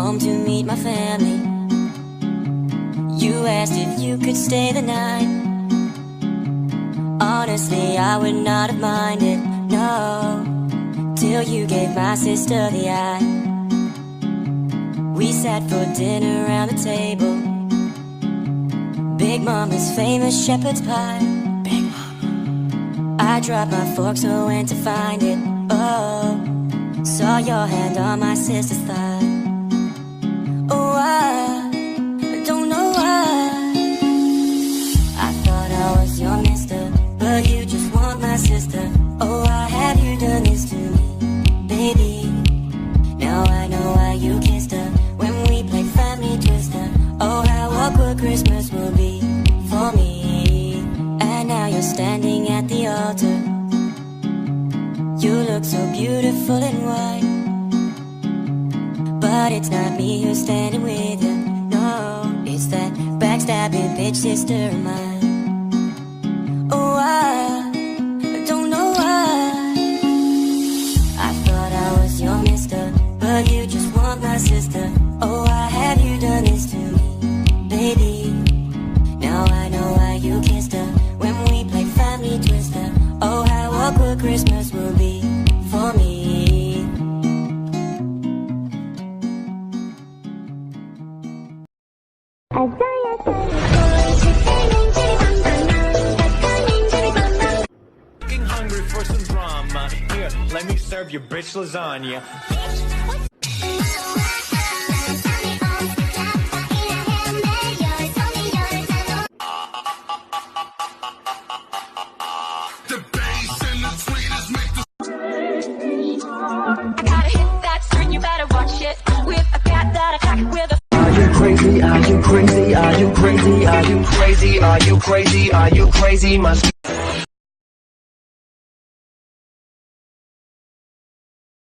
home to meet my family. You asked if you could stay the night. Honestly, I would not have minded, no, till you gave my sister the eye. We sat for dinner around the table. Big Mama's famous shepherd's pie. Big Mama. I dropped my fork, so went to find it. Oh, saw your hand on my sister's thigh. Oh, I don't know why. I thought I was your mister, but you just want my sister. Oh, why have you done this to me, baby? Now I know why you kissed her when we played Family Twister. Oh, how awkward Christmas will be for me. And now you're standing at the altar. You look so beautiful in white, but it's not me who's standing with you. No, it's that backstabbing bitch sister of mine. Oh, I don't know why. I thought I was your mister, but you just want my sister. Oh, why have you done this to me, baby? Now I know why you kissed her when we played Family Twister. Oh, how awkward Christmas will be for me. Hungry for some drama. Here, let me serve your bitch lasagna. The bass and the tweeters make the I gotta hit that string, you better watch it. With a cat that attack with a. Are you crazy? Are you crazy? Are you crazy? Are you crazy? Are you crazy? Are you crazy? Must